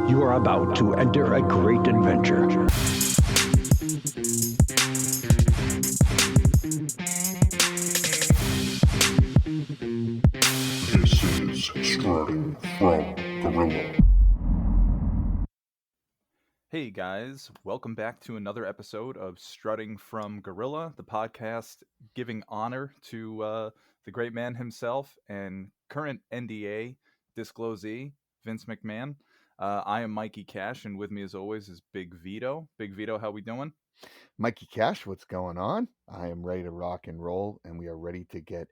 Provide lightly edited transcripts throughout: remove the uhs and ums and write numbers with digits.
You are about to enter a great adventure. This is Strutting from Gorilla. Hey guys, welcome back to another episode of Strutting from Gorilla, the podcast giving honor to the great man himself and current NDA disclosee, Vince McMahon. I am Mikey Cash, and with me as always is Big Vito. Big Vito, how we doing? Mikey Cash, what's going on? I am ready to rock and roll, and we are ready to get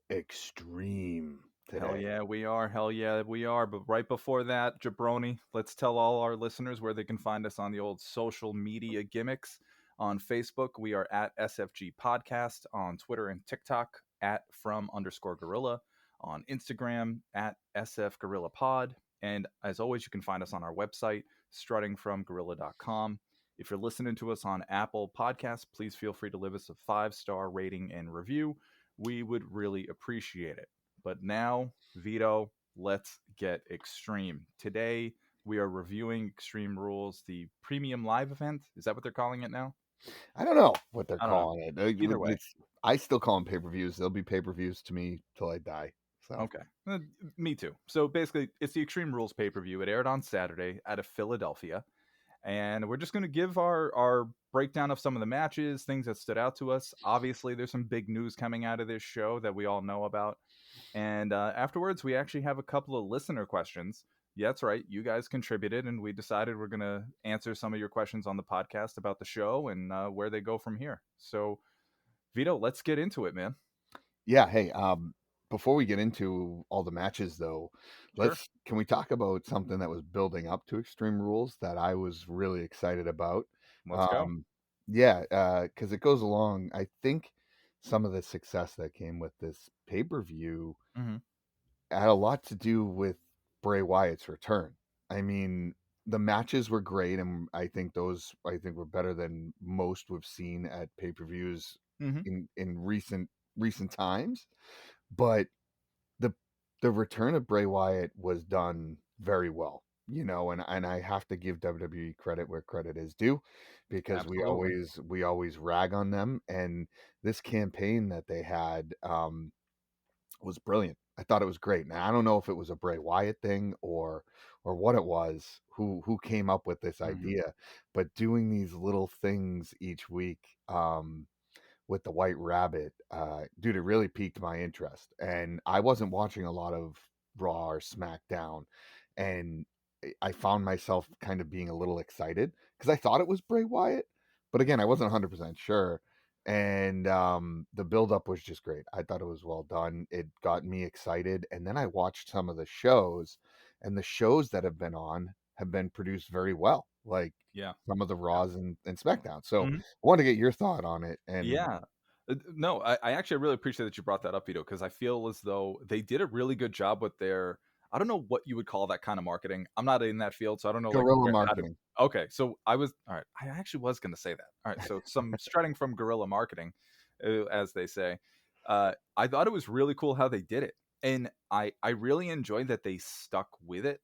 extreme today. Hell yeah, we are. Hell yeah, we are. But right before that, Jabroni, let's tell all our listeners where they can find us on the old social media gimmicks. On Facebook, we are at SFG Podcast. On Twitter and TikTok, at @from_gorilla. On Instagram, at SF Gorilla Pod. And as always, you can find us on our website, struttingfromgorilla.com. If you're listening to us on Apple Podcasts, please feel free to leave us a 5-star rating and review. We would really appreciate it. But now, Vito, let's get extreme. Today, we are reviewing Extreme Rules, the premium live event. Is that what they're calling it now? I don't know what they're calling it. Either way. I still call them pay-per-views. They'll be pay-per-views to me till I die. So. Okay. Me too. So basically, it's the Extreme Rules pay-per-view. It aired on Saturday out of Philadelphia. And we're just going to give our breakdown of some of the matches, things that stood out to us. Obviously, there's some big news coming out of this show that we all know about. And afterwards, we actually have a couple of listener questions. Yeah, that's right. You guys contributed, and we decided we're going to answer some of your questions on the podcast about the show and where they go from here. So, Vito, let's get into it, man. Yeah, hey, before we get into all the matches, though, can we talk about something that was building up to Extreme Rules that I was really excited about? Let's go. Yeah, because it goes along. I think some of the success that came with this pay-per-view had a lot to do with Bray Wyatt's return. I mean, the matches were great, and I think were better than most we've seen at pay-per-views in recent times. But the return of Bray Wyatt was done very well, and I have to give WWE credit where credit is due, because Absolutely. we always rag on them, and this campaign that they had was brilliant. I thought it was great. Now I don't know if it was a Bray Wyatt thing or what it was, who came up with this idea, but doing these little things each week with the White Rabbit, dude, it really piqued my interest. And I wasn't watching a lot of Raw or SmackDown, and I found myself kind of being a little excited because I thought it was Bray Wyatt, but again, I wasn't 100% sure. And the build-up was just great. I thought it was well done. It got me excited. And then I watched some of the shows, and the shows that have been on have been produced very well, like some of the Raws and SmackDown. So I want to get your thought on it. And no, I actually really appreciate that you brought that up, Vito, because I feel as though they did a really good job with their, I don't know what you would call that kind of marketing. I'm not in that field, so I don't know. Guerrilla marketing. Okay, so all right. I actually was going to say that. All right, so some strutting from guerrilla marketing, as they say. I thought it was really cool how they did it, and I really enjoyed that they stuck with it.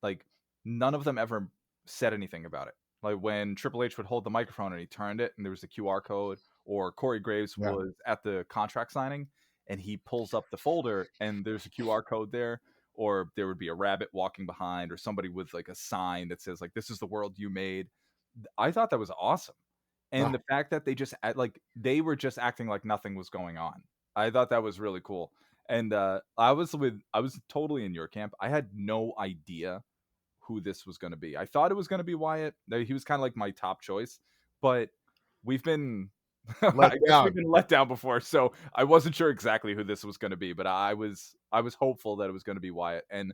Like, none of them ever said anything about it. Like when Triple H would hold the microphone and he turned it and there was a QR code, or Corey Graves was at the contract signing and he pulls up the folder and there's a QR code there, or there would be a rabbit walking behind, or somebody with like a sign that says like, "This is the world you made." I thought that was awesome. And the fact that they were just acting like nothing was going on. I thought that was really cool. And I was totally in your camp. I had no idea who this was going to be. I thought it was going to be Wyatt. He was kind of like my top choice, but we've been let down before, so I wasn't sure exactly who this was going to be, but I was hopeful that it was going to be Wyatt, and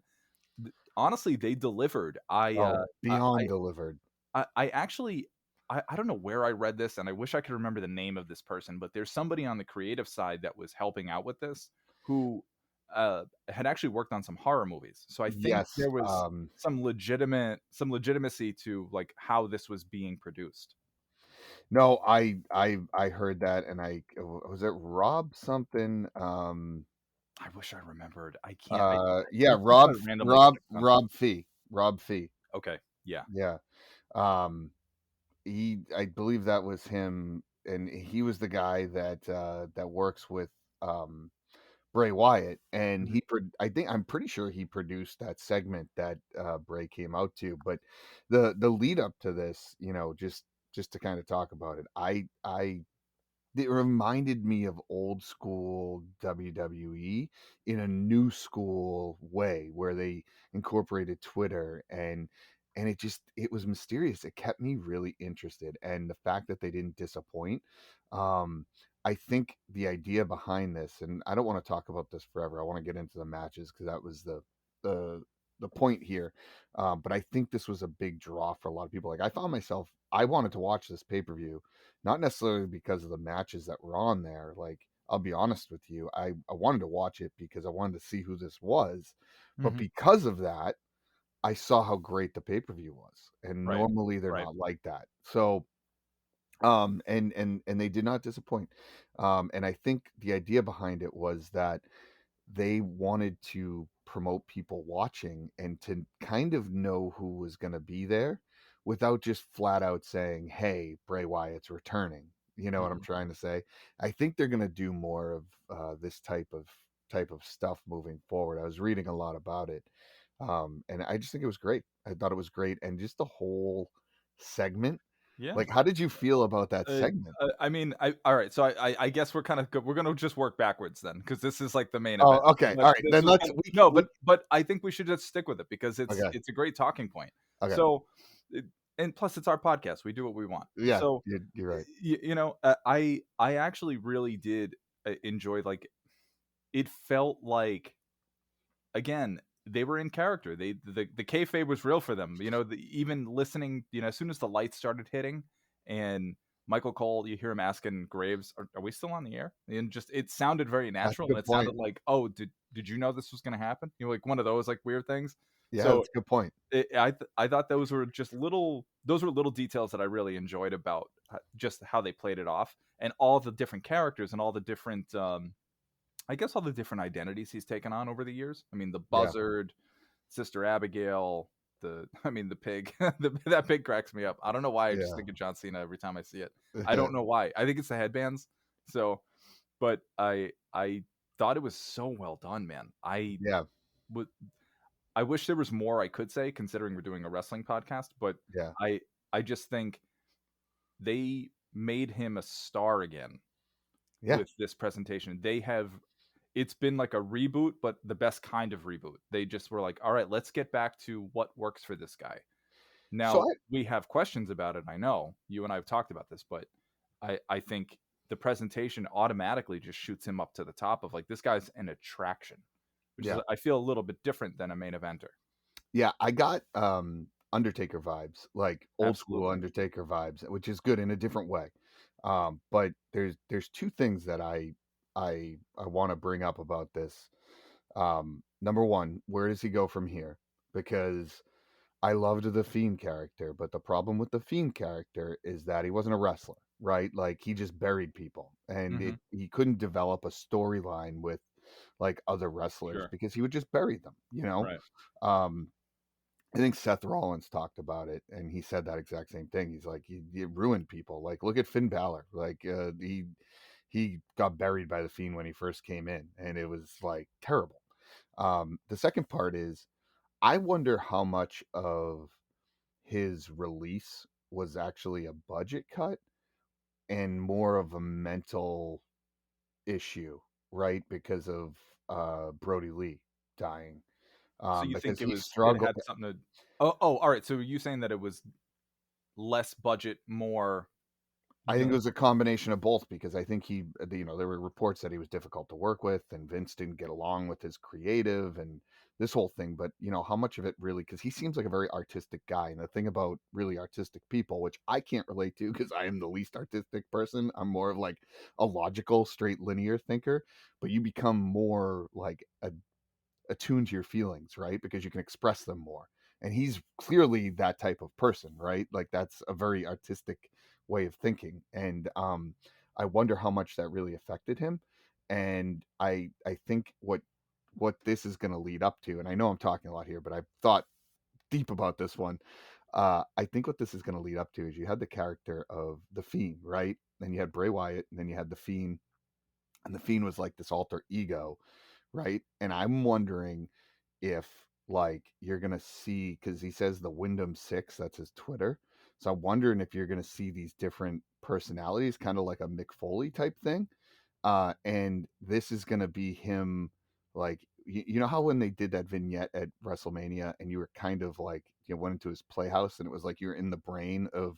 honestly, they delivered. Delivered. I actually, I don't know where I read this, and I wish I could remember the name of this person, but there's somebody on the creative side that was helping out with this who had actually worked on some horror movies. So I think there was some legitimacy to like how this was being produced. No, I heard that, and was it Rob something? I wish I remembered. I can't. Rob Fee. Okay. Yeah. Yeah. I believe that was him, and he was the guy that works with um Bray Wyatt, and Mhm. I'm pretty sure he produced that segment that Bray came out to. But the lead up to this, just to kind of talk about it, it reminded me of old school WWE in a new school way where they incorporated Twitter, and it was mysterious. It kept me really interested, and the fact that they didn't disappoint. um I think the idea behind this, and I don't want to talk about this forever, I want to get into the matches because that was the the point here. But I think this was a big draw for a lot of people. Like, I wanted to watch this pay-per-view, not necessarily because of the matches that were on there. Like, I'll be honest with you, I wanted to watch it because I wanted to see who this was. But Mhm. because of that, I saw how great the pay-per-view was. And Right. normally they're Right. not like that. So and they did not disappoint. And I think the idea behind it was that they wanted to promote people watching and to kind of know who was going to be there without just flat out saying, "Hey, Bray Wyatt's returning." You know what I'm Mhm. trying to say? I think they're going to do more of this type of stuff moving forward. I was reading a lot about it, and I just think it was great. I thought it was great, and just the whole segment. Yeah. Like, how did you feel about that segment? I mean, all right. So I guess we're kind of good. We're gonna just work backwards then, because this is like the main Oh, event. okay, But all right. this Then was let's kind of, no, we but I think we should just stick with it because okay, it's a great talking point. okay. So, and plus it's our podcast. We do what we want. Yeah, So, you're right. I actually really did enjoy, like, it felt like, again, they were in character. The kayfabe was real for them. Even listening, as soon as the lights started hitting and Michael Cole, you hear him asking Graves, "Are we still on the air?" And just it sounded very That's a natural, and good it point. sounded like, "Oh, did you know this was going to happen?" Like one of those like weird things. Yeah, So that's a good point. I thought those were little details that I really enjoyed about just how they played it off, and all the different characters and all the different I guess all the different identities he's taken on over the years. I mean, the Yeah. Buzzard, Sister Abigail, the pig. That pig cracks me up. I don't know why. I just Yeah. think of John Cena every time I see it. I don't know why. I think it's the headbands. So, but I thought it was so well done, man. Yeah. Would I wish there was more I could say, considering we're doing a wrestling podcast. But Yeah. I I just think they made him a star again Yeah. with this presentation. It's been like a reboot, but the best kind of reboot. They just were like, all right, let's get back to what works for this guy. So Now, we have questions about it. I know you and I have talked about this, but I think the presentation automatically just shoots him up to the top of, like, this guy's an attraction, which is, yeah. I feel, a little bit different than a main eventer. Yeah, I got Undertaker vibes, like old school Absolutely. Undertaker vibes, which is good in a different way. But there's two things that I want to bring up about this. Number one, where does he go from here? Because I loved the Fiend character, but the problem with the Fiend character is that he wasn't a wrestler, right? Like, he just buried people, and Hmm. he couldn't develop a storyline with like other wrestlers Sure. because he would just bury them, you know? Right. Um, I think Seth Rollins talked about it, and he said that exact same thing. He's like, he ruined people. Like, look at Finn Balor. Like, he got buried by the Fiend when he first came in, and it was like terrible. The second part is, I wonder how much of his release was actually a budget cut and more of a mental issue, right? Because of Brody Lee dying. So you Because think he it struggled. had something to? Oh, all right. So you saying that it was less budget, more, I think the it was a combination of both, because I think there were reports that he was difficult to work with, and Vince didn't get along with his creative and this whole thing. But how much of it really, because he seems like a very artistic guy. And the thing about really artistic people, which I can't relate to because I am the least artistic person, I'm more of like a logical, straight, linear thinker. But you become more like attuned to your feelings, right? Because you can express them more. And he's clearly that type of person, right? Like, that's a very artistic way of thinking. And I wonder how much that really affected him. And I think what this is going to lead up to, and I know I'm talking a lot here, but I thought deep about this one. I think what this is going to lead up to is you had the character of the Fiend, right? Then you had Bray Wyatt, and then you had the Fiend, and the Fiend was like this alter ego, right? And I'm wondering if like you're gonna see, because he says the Wyndham Six, that's his Twitter. So I'm wondering if you're gonna see these different personalities, kind of like a Mick Foley type thing. And this is gonna be him, like you know how when they did that vignette at WrestleMania, and you were kind of like you went into his playhouse, and it was like you're in the brain of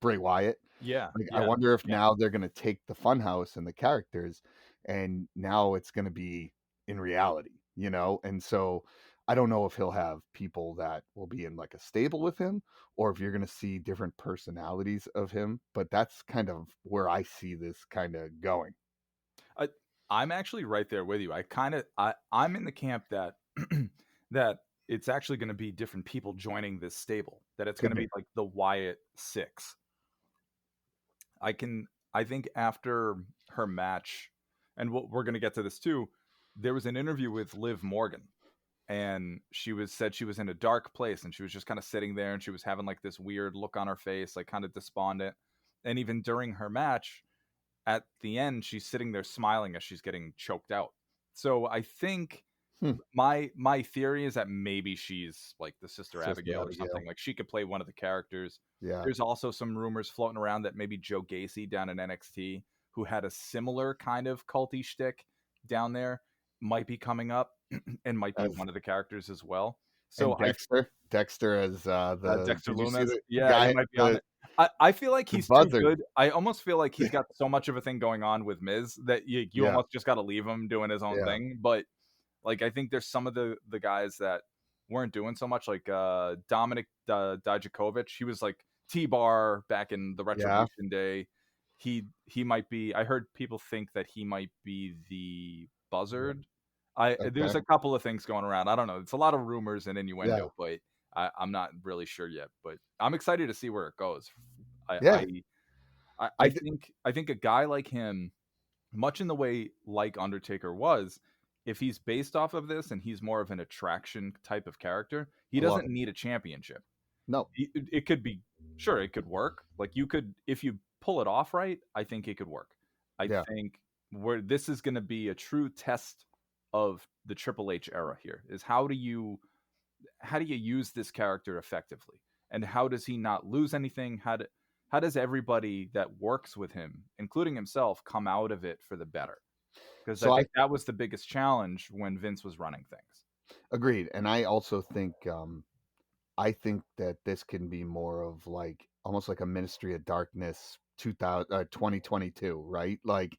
Bray Wyatt. Yeah, Like, I yeah, wonder if yeah. now they're gonna take the funhouse and the characters, and now it's gonna be in reality, you know? And so I don't know if he'll have people that will be in like a stable with him, or if you're gonna see different personalities of him. But that's kind of where I see this kind of going. I, I'm actually right there with you. I'm in the camp that that it's actually going to be different people joining this stable. That it's going Could to be be. like the Wyatt Six. I think after her match, and we're going to get to this too. There was an interview with Liv Morgan, and said she was in a dark place, and she was just kind of sitting there, and she was having like this weird look on her face, like kind of despondent. And even during her match, at the end, she's sitting there smiling as she's getting choked out. So I think Hmm. my theory is that maybe she's like the Sister Sister Abigail or Abigail. something. Like she could play one of the characters. Yeah. There's also some rumors floating around that maybe Joe Gacy down in NXT, who had a similar kind of culty shtick down there, might be coming up and might be As one of the characters as well. and So Dexter as the Dexter did you see Loomis, the yeah, he guy, might be on it. I feel like the he's too buzzard? good. I almost feel like he's got so much of a thing going on with Miz that you Yeah. almost just got to leave him doing his own Yeah. thing. But like, I think there's some of the guys that weren't doing so much, like Dominic Dijakovic. He was like T-Bar back in the Retribution day. He might be. I heard people think that he might be the Buzzard. There's Okay. a couple of things going around. I don't know. It's a lot of rumors and innuendo, Yeah. but I'm not really sure yet. But I'm excited to see where it goes. I Yeah. I think a guy like him, much in the way like Undertaker was, if he's based off of this and he's more of an attraction type of character, he I love doesn't it. need a championship. No. It could be, sure, it could work. Like you could, if you pull it off right, I think it could work. I Yeah. think where this is going to be a true test of the Triple H era here is how do you use this character effectively, and how does he not lose anything? How does everybody that works with him, including himself, come out of it for the better? Because I So think that was the biggest challenge when Vince was running things. agreed. And I also think I think that this can be more of like almost like a Ministry of Darkness 2022, right? Like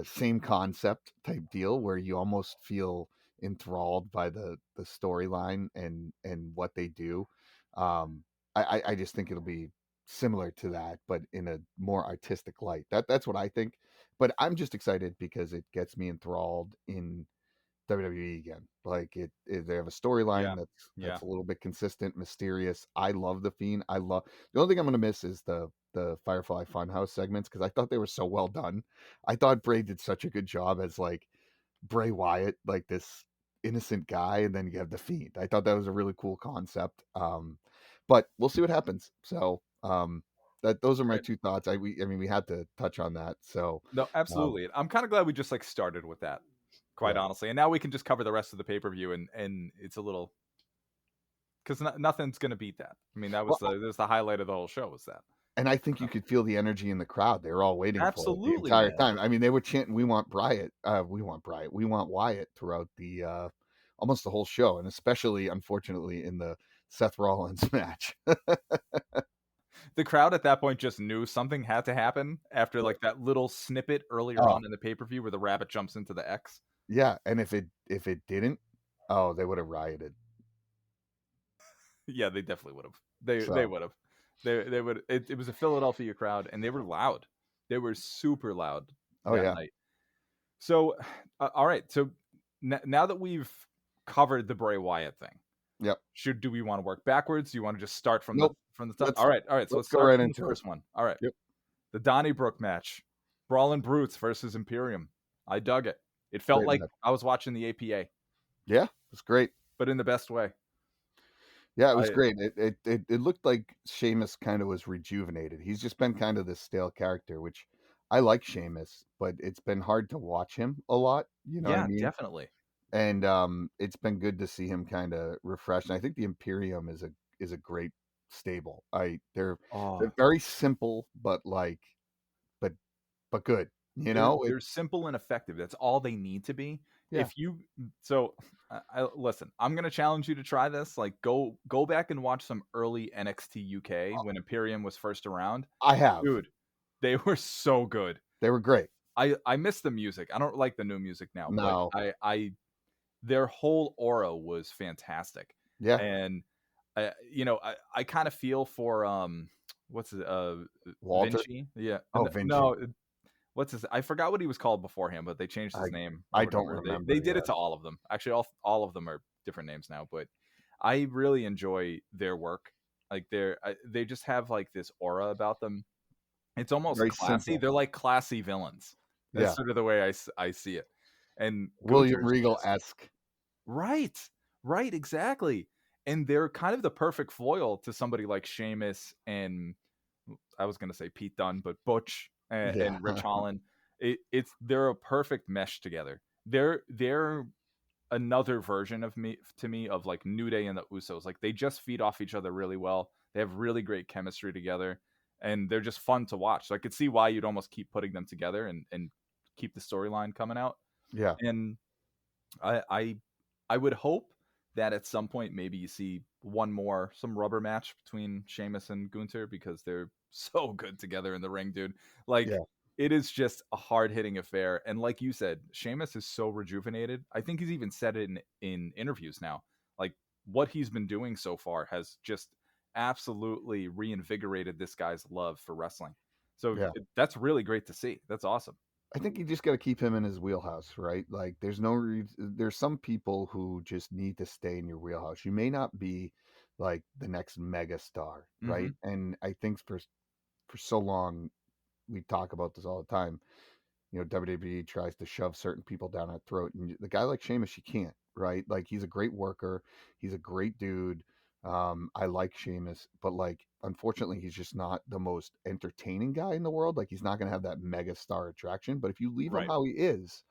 same concept type deal where you almost feel enthralled by the storyline and what they do. I just think it'll be similar to that, but in a more artistic light. That's what I think. But I'm just excited because it gets me enthralled in WWE again. Like they have a Yeah, storyline that's yeah. a little bit consistent, mysterious. I love the Fiend. I love the only thing I'm gonna miss is the Firefly Funhouse segments because I thought they were so well done. I thought Bray did such a good job as like Bray Wyatt, like this innocent guy, and then you have the Fiend. I thought that was a really cool concept. But we'll see what happens. So that those are my Right. two thoughts. I mean we had to touch on that. So No, um, absolutely. I'm kind of glad we just like started with that, quite yeah. honestly. And now we can just cover the rest of the pay-per-view, and it's a little, because nothing's gonna beat that. I mean, that was Well, the highlight of the whole show was that. and I think you could feel the energy in the crowd. They were all waiting for it the Absolutely, entire man. time. I mean, they were chanting, "We want Bryant, we want Bryant, we want Wyatt" throughout the almost the whole show, and especially, unfortunately, in the Seth Rollins match. The crowd at that point just knew something had to happen after like that little snippet earlier Oh, on in the pay-per-view where the rabbit jumps into the X. yeah, and if it didn't, oh, they would have rioted. Yeah, they definitely would have. They So, would have. They would. It was a Philadelphia crowd, and they were loud. They were super loud oh that yeah, night. So, all right. So now that we've covered the Bray Wyatt thing, yep. do we want to work backwards? Do you want to just start from Nope. the top? Let's All right, all right. So let's go start right from the into it. first one. All right, Yep. the Donnybrook match, Brawling Brutes versus Imperium. I dug it. It felt Great like match. I was watching the APA, Yeah, it's great. but in the best way. Yeah, it was I great. It looked like Sheamus kind of was rejuvenated. He's just been kind of this stale character, which I like Sheamus, but it's been hard to watch him a lot. You know what I yeah, mean? definitely. And it's been good to see him kind of refreshed. And I think the Imperium is a great stable. They're Oh, very simple, but like but but good. You they're know? they're simple and effective. That's all they need to be. Yeah. If you so listen, I'm gonna challenge you to try this. Like go back and watch some early NXT UK when Imperium was first around. I have. Dude, they were so good. They were great. I miss the music. I don't like the new music now, but No. I their whole aura was fantastic. Yeah. And I kind of feel for what's it Walter. Vinci? Yeah. Oh, Vinci. No, what's his I forgot what he was called beforehand, but they changed his I name I over and don't over. They remember. did Yeah. it to all of them. Actually, all of them are different names now, but I really enjoy their work. Like they just have like this aura about them. It's almost Very classy. simple. They're like classy villains. That's Yeah. sort of the way I see it. And William Gunther's Regal just esque. right. Right, exactly. And they're kind of the perfect foil to somebody like Sheamus and I was going to say Pete Dunne, but Butch Yeah. and Rich Holland. They're a perfect mesh together. They're another version of me to me of like New Day and the Usos. Like they just feed off each other really well. They have really great chemistry together, and they're just fun to watch. So I could see why you'd almost keep putting them together and keep the storyline coming out. Yeah. And I I would hope that at some point maybe you see some rubber match between Sheamus and Gunther because they're so good together in the ring, dude. Like Yeah. it is just a hard hitting affair. And like you said, Sheamus is so rejuvenated. I think he's even said it in interviews now. Like what he's been doing so far has just absolutely reinvigorated this guy's love for wrestling. So Yeah. that's really great to see. That's awesome. I think you just got to keep him in his wheelhouse, right? Like, there's some people who just need to stay in your wheelhouse. You may not be like the next mega star, Hmm. right? And I think for so long we talk about this all the time. You know, WWE tries to shove certain people down our throat, and the guy like Sheamus, you can't, right? Like, he's a great worker, he's a great dude. I like Sheamus, but like, unfortunately, he's just not the most entertaining guy in the world. Like, he's not gonna have that mega star attraction. But if you leave him Right. how he is,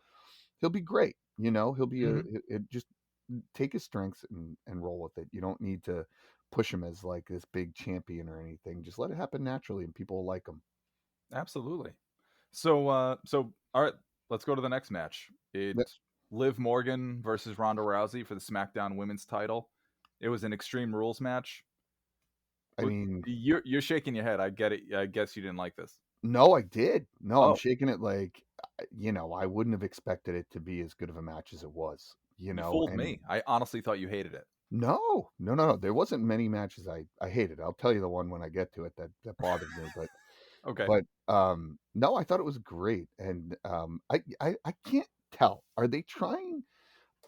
he'll be great. You know, he'll be Hmm. just take his strengths and roll with it. You don't need to push him as like this big champion or anything. Just let it happen naturally, and people will like him. Absolutely. So all right, let's go to the next match. It's Liv Morgan versus Ronda Rousey for the SmackDown Women's Title. It was an Extreme Rules match. I mean, You're shaking your head. I get it. I guess you didn't like this. no, I did. No, I'm Oh, shaking it like, I wouldn't have expected it to be as good of a match as it was, you fooled and me. I honestly thought you hated it. no, no, no, no. There wasn't many matches I hated. I'll tell you the one when I get to it that bothered me, Okay. but no, I thought it was great, and I can't tell. Are they trying?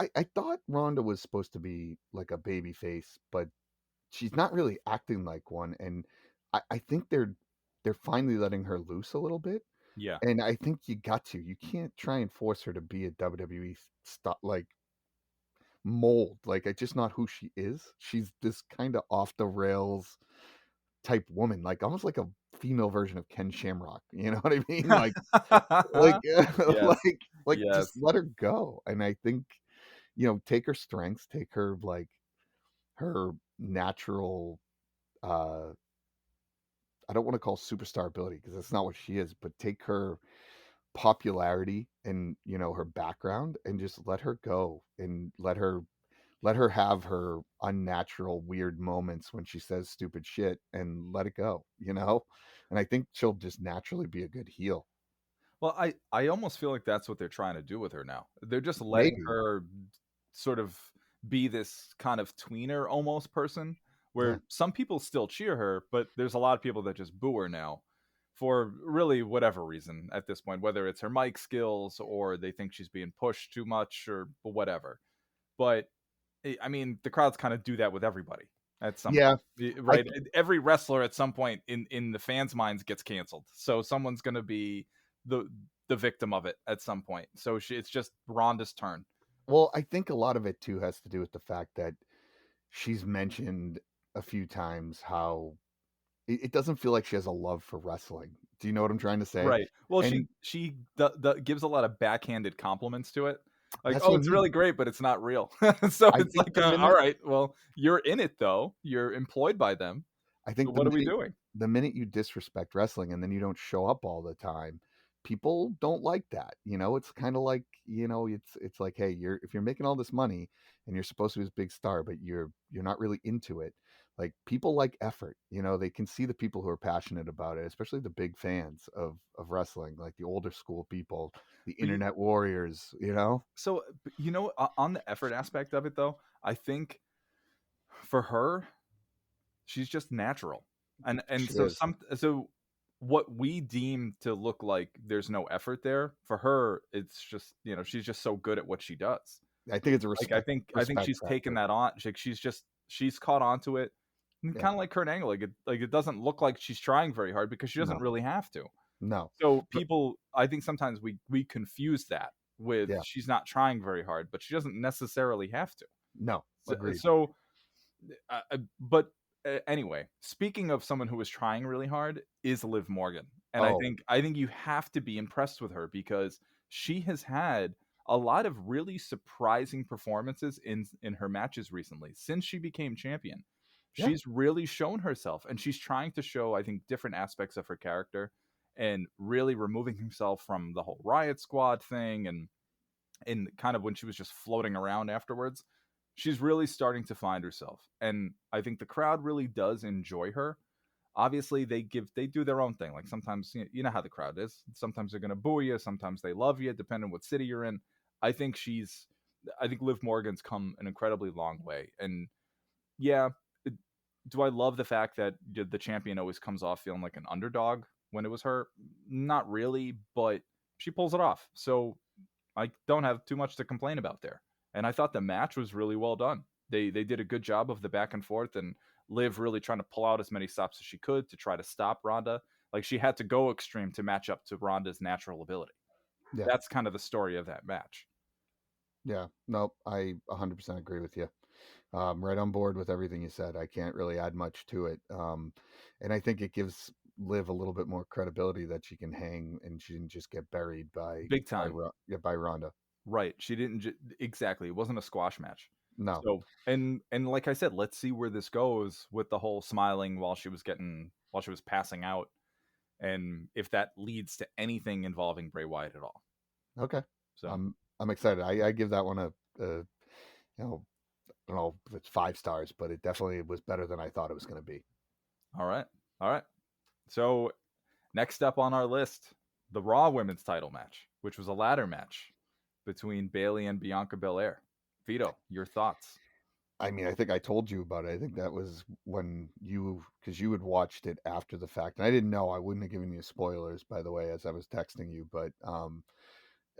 I thought Rhonda was supposed to be like a baby face, but she's not really acting like one, and I think they're finally letting her loose a little bit. Yeah. And I think you can't try and force her to be a WWE like mold. Like, it's just not who she is. She's this kind of off the rails type woman, like almost like a female version of Ken Shamrock. You know what I mean? Like, Yes. just Yes. let her go. And I think, take her strengths, take her like her natural, uh I don't want to call superstar ability because that's not what she is, but take her popularity and, her background, and just let her go, and let her have her unnatural weird moments when she says stupid shit, and let it go. And I think she'll just naturally be a good heel. Well, I almost feel like that's what they're trying to do with her now. They're just letting Maybe. her sort of be this kind of tweener almost person Yeah. where some people still cheer her, but there's a lot of people that just boo her now for really whatever reason at this point, whether it's her mic skills or they think she's being pushed too much or whatever. But I mean, the crowds kind of do that with everybody at some Yeah. point, I right? Every wrestler at some point in the fans' minds gets canceled, so someone's going to be the the victim of it at some point. So it's just Ronda's turn. Well, I think a lot of it too has to do with the fact that she's mentioned a few times how it doesn't feel like she has a love for wrestling. Do you know what I'm trying to say? Right. Well, And she gives a lot of backhanded compliments to it. Like, that's "Oh, what I it's really mean. great, but it's not real." So I it's think like, "All right, well, you're in it though. You're employed by them. I So think what are we doing?" the minute you disrespect wrestling and then you don't show up all the time, people don't like that. It's kind of like, it's like, hey, if you're making all this money and you're supposed to be this big star, but you're not really into it. Like, people like effort. They can see the people who are passionate about it, especially the big fans of wrestling, like the older school people, the But internet warriors. so, on the effort aspect of it though, I think for her, she's just natural. And She so is. what we deem to look like there's no effort there, for her it's just, she's just so good at what she does. I think it's a Like I think respect she's taken factor. that on. She's caught on to it. Yeah. Kind of like Kurt Angle. It doesn't look like she's trying very hard because she doesn't No. really have to. No. So But people, I think sometimes we confuse that with yeah. she's not trying very hard, but she doesn't necessarily have to. No. So, Agreed. but anyway, speaking of someone who was trying really hard, is Liv Morgan, and I Oh, think I think you have to be impressed with her because she has had a lot of really surprising performances in her matches recently since she became champion. yeah. She's really shown herself, and she's trying to show, I think, different aspects of her character, and really removing herself from the whole Riot Squad thing, and kind of when she was just floating around afterwards. She's really starting to find herself, and I think the crowd really does enjoy her. Obviously, they do their own thing. Like, sometimes, you know how the crowd is. Sometimes they're gonna boo you, sometimes they love you, depending on what city you're in. I think Liv Morgan's come an incredibly long way, and yeah, do I love the fact that the champion always comes off feeling like an underdog when it was her? Not really, but she pulls it off. So I don't have too much to complain about there. And I thought the match was really well done. They did a good job of the back and forth, and Liv really trying to pull out as many stops as she could to try to stop Rhonda. Like, she had to go extreme to match up to Rhonda's natural ability. Yeah. That's kind of the story of that match. Yeah. Nope. I 100% agree with you. Right on board with everything you said. I can't really add much to it. And I think it gives Liv a little bit more credibility that she can hang and she didn't just get buried Big time. by Rhonda. Right. She didn't exactly. It wasn't a squash match. No. So, and like I said, let's see where this goes with the whole smiling while she was passing out, and if that leads to anything involving Bray Wyatt at all. Okay. So, I'm excited. I give that one a I don't know if it's 5 stars, but it definitely was better than I thought it was going to be. all right. All right. So, next up on our list, the Raw Women's title match, which was a ladder match between Bayley and Bianca Belair. Vito, your thoughts? I mean, I think I told you about it. I think that was because you had watched it after the fact, and I didn't know. I wouldn't have given you spoilers, by the way, as I was texting you. But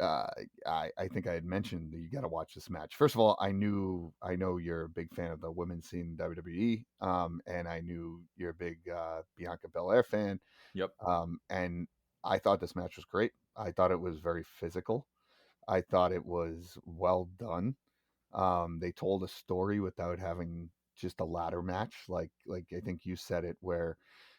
uh, I think I had mentioned that you got to watch this match. First of all, I know you're a big fan of the women's scene in WWE, and I knew you're a big Bianca Belair fan, Yep. and I thought this match was great. I thought it was very physical. I thought it was well done. They told a story without having just a ladder match, like I think you said it, where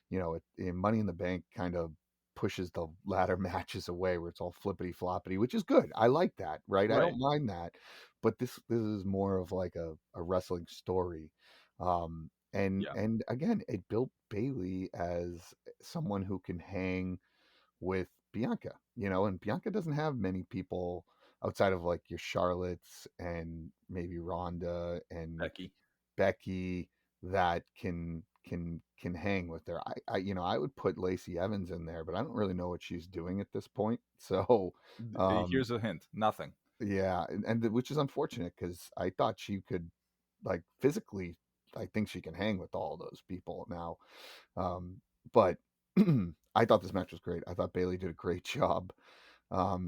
in Money in the Bank kind of pushes the ladder matches away, where it's all flippity floppity, which is good. I like that, right? I Right. don't mind that, but this is more of like a wrestling story. Yeah. And again, it built Bayley as someone who can hang with Bianca, and Bianca doesn't have many people outside of like your Charlottes and maybe Rhonda and Becky. Becky that can hang with her. I would put Lacey Evans in there, but I don't really know what she's doing at this point. So, um, Here's a hint. Nothing. yeah, which is unfortunate because I thought she could, like, physically. I think she can hang with all those people now. But I thought this match was great. I thought Bayley did a great job.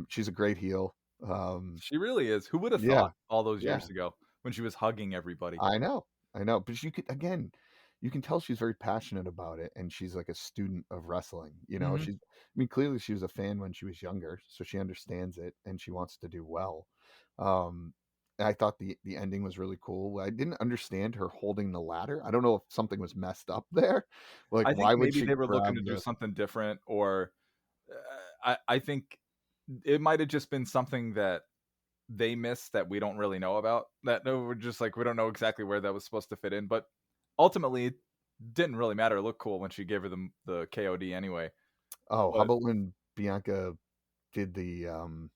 She's a great heel. She really is. Who would have Yeah, thought all those yeah, years ago when she was hugging everybody? I know. But you can tell she's very passionate about it, and she's like a student of wrestling. Hmm. I mean, clearly she was a fan when she was younger, so she understands it and she wants to do well. Um, I thought the ending was really cool. I didn't understand her holding the ladder. I don't know if something was messed up there. Like, I think why would maybe she they were looking grab to do the? something different, or I think it might have just been something that they missed that we don't really know about. That no, we're just like we don't know exactly where that was supposed to fit in, but ultimately it didn't really matter. It looked cool when she gave her the KOD anyway. Oh, how But about when Bianca did the oh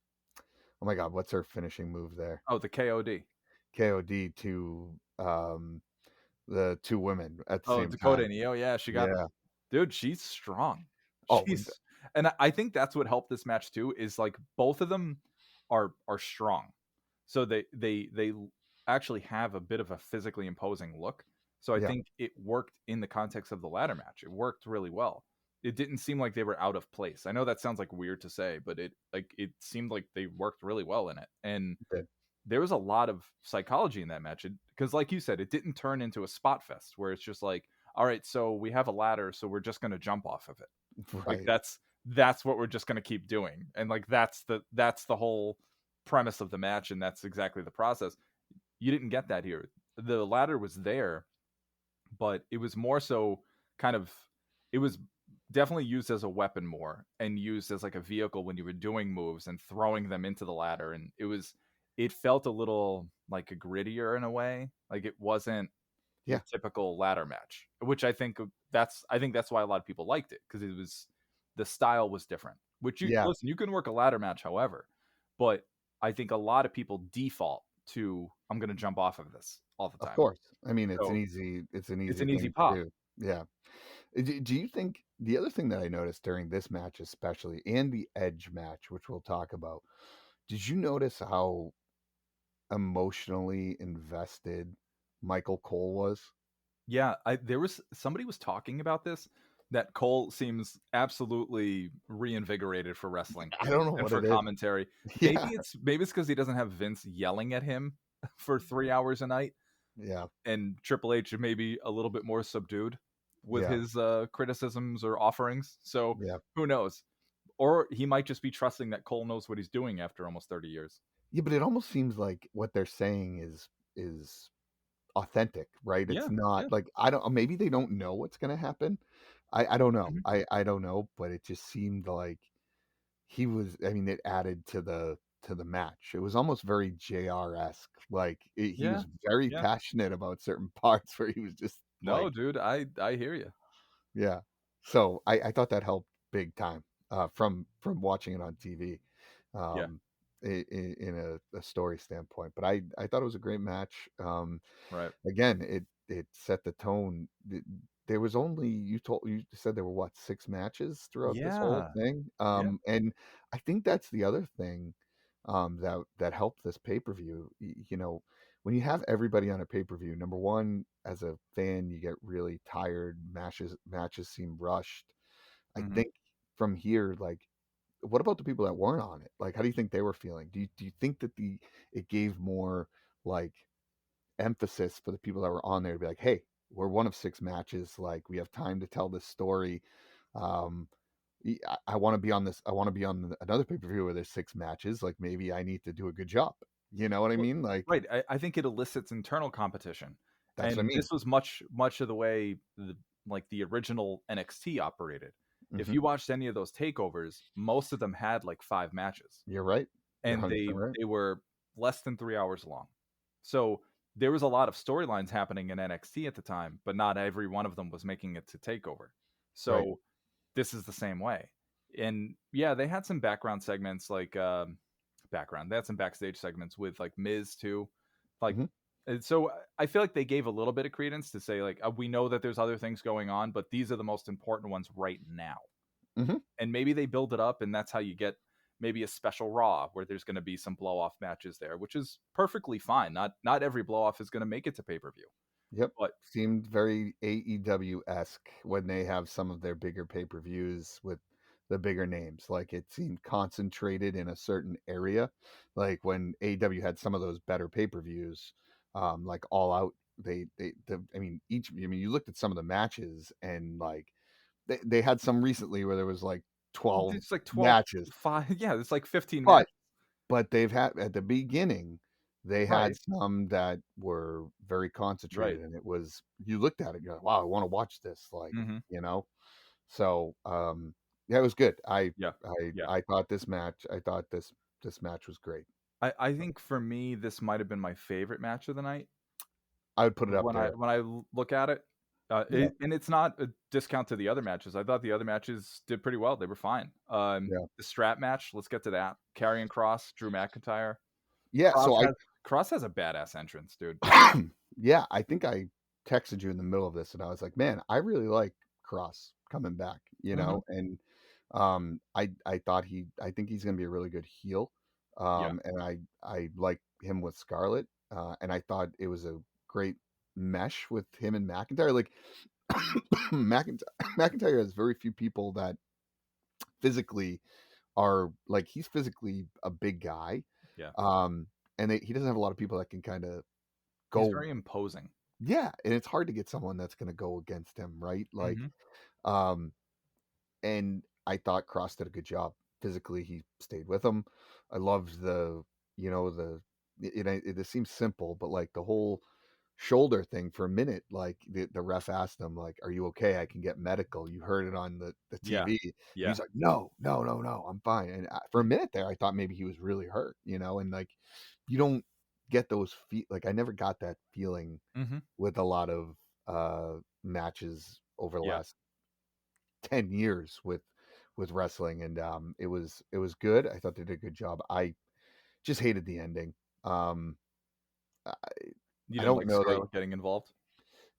my god, what's her finishing move there? oh, the KOD. KOD to the two women at the Oh, same Dakota time. and Io, yeah, she got Yeah. dude, she's strong. Oh, She's and I think that's what helped this match too, is like both of them are strong. So they actually have a bit of a physically imposing look. So I yeah. think it worked in the context of the ladder match. It worked really well. It didn't seem like they were out of place. I know that sounds like weird to say, but it seemed like they worked really well in it. And Did. there was a lot of psychology in that match because like you said, it didn't turn into a spot fest where it's just like, all right, so we have a ladder, so we're just going to jump off of it. Like Right. that's what we're just going to keep doing. And like that's the whole premise of the match, and that's exactly the process. You didn't get that here. The ladder was there, but it was more so kind of it was definitely used as a weapon more and used as like a vehicle when you were doing moves and throwing them into the ladder, and it felt a little like a grittier in a way. Like it wasn't your Yeah. typical ladder match, which I think that's why a lot of people liked it, because the style was different. Which you Yeah. listen, you can work a ladder match however, but I think a lot of people default to I'm going to jump off of this all the Of time. course. I mean, So it's an it's easy an easy thing to pop. do. Yeah. Do you think the other thing that I noticed during this match, especially, and the Edge match, which we'll talk about, did you notice how emotionally invested Michael Cole was? Yeah, there was somebody was talking about this, that Cole seems absolutely reinvigorated for wrestling I don't know and what for it is. commentary. Yeah. Maybe it's because he doesn't have Vince yelling at him for 3 hours a night, Yeah. and Triple H may be a little bit more subdued with Yeah. his criticisms or offerings. So Yeah. who knows? Or he might just be trusting that Cole knows what he's doing after almost 30 years. Yeah, but it almost seems like what they're saying is authentic, right? It's Yeah, not yeah. like I don't maybe they don't know what's gonna happen. I don't know. Mhm. I don't know, but it just seemed like he was I mean, it added to the match. It was almost very JR-esque. Like he Yeah, was very yeah. passionate about certain parts where he was just No, like, dude, I hear you. yeah. So I thought that helped big time from watching it on TV. Yeah, Um in a story standpoint, but I thought it was a great match. right. Again, it set the tone. There was only you said there were what 6 matches throughout this whole Yeah, thing, yeah. and I think that's the other thing that helped this pay per view. You know, when you have everybody on a pay per view, number one, as a fan, you get really tired. Matches seem rushed. I Mhm. think from here, like, what about the people that weren't on it? Like, how do you think they were feeling? Do you think that the it gave more like emphasis for the people that were on there to be like, hey, we're one of 6 matches. Like, we have time to tell this story. Um, I want to be on this. I want to be on another pay per view where there's 6 matches. Like, maybe I need to do a good job. You know what I Well, mean? Like, right. I think it elicits internal competition, that's what I and mean. this was much of the way the original NXT operated. If Hmm. you watched any of those takeovers, most of them had like 5 matches, You're right. You're and 100% they right. they were less than 3 hours long. So there was a lot of storylines happening in NXT at the time, but not every one of them was making it to takeover. Right. So this is the same way. And yeah, they had some background segments like background. They had some backstage segments with like Miz too. Like Hmm. and so I feel like they gave a little bit of credence to say like we know that there's other things going on, but these are the most important ones right now. Hmm. And maybe they build it up, and that's how you get maybe a special Raw where there's going to be some blow off matches there, which is perfectly fine. Not every blow off is going to make it to pay per view, Yep. but Seemed very AEW-esque when they have some of their bigger pay-per-views with the bigger names. Like, it seemed concentrated in a certain area. Like when AEW had some of those better pay-per-views, like All Out, I mean, you looked at some of the matches and like they had some recently where there was like 12 it's like 12, matches. 5. Yeah, it's like 15 But matches. but they've had at the beginning, They had Right. some that were very concentrated, Right. and it was, you looked at it, you're like, wow, I want to watch this, like, Mhm. you know. So yeah, it was good. Yeah. Yeah. I thought this match was great. I think for me, this might have been my favorite match of the night I would put it up when there. I look at it. Yeah, And it's not a discount to the other matches. I thought the other matches did pretty well. They were fine. yeah, The strap match, let's get to that. Karion Kross, Drew McIntyre. yeah. Cross So has Cross has a badass entrance, dude. yeah, I think I texted you in the middle of this, and I was like, man, I really like Cross coming back, you Mhm. know. And I thought I think he's gonna be a really good heel. Yeah. And I like him with Scarlett, and I thought it was a great mesh with him and McIntyre. Like McIntyre has very few people that physically are like, he's physically a big guy, Yeah. um, and he doesn't have a lot of people that can kind of He's go. very imposing. Yeah, and it's hard to get someone that's going to go against him, right? Like, Mhm. um, and I thought Cross did a good job. Physically, he stayed with him. I loved the, you know, it seems simple, but like the whole shoulder thing for a minute, like the ref asked him, like, "Are you okay? I can get medical." You heard it on the Yeah. TV. And Yeah. he's like, "No, no, no, no, I'm fine." And for a minute there, I thought maybe he was really hurt, you know. And like, you don't get those like I never got that feeling Mhm. with a lot of matches over the Yeah. last 10 years with wrestling. And it was good. I thought they did a good job. I just hated the ending. um i, You I didn't don't like know, like, Scarlett getting involved?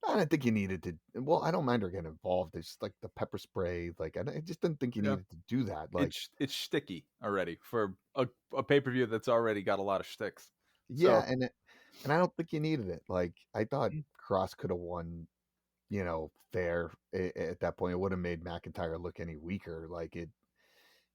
I don't think you needed to. Well, I don't mind her getting involved. It's just like the pepper spray, like I just didn't think you Yeah. needed to do that. Like, It's sticky already for a pay-per-view that's already got a lot of shticks. yeah, So, and I don't think you needed it. Like, I thought Mm. Cross could have won, you know, fair at that point. It would have made McIntyre look any weaker. Like, it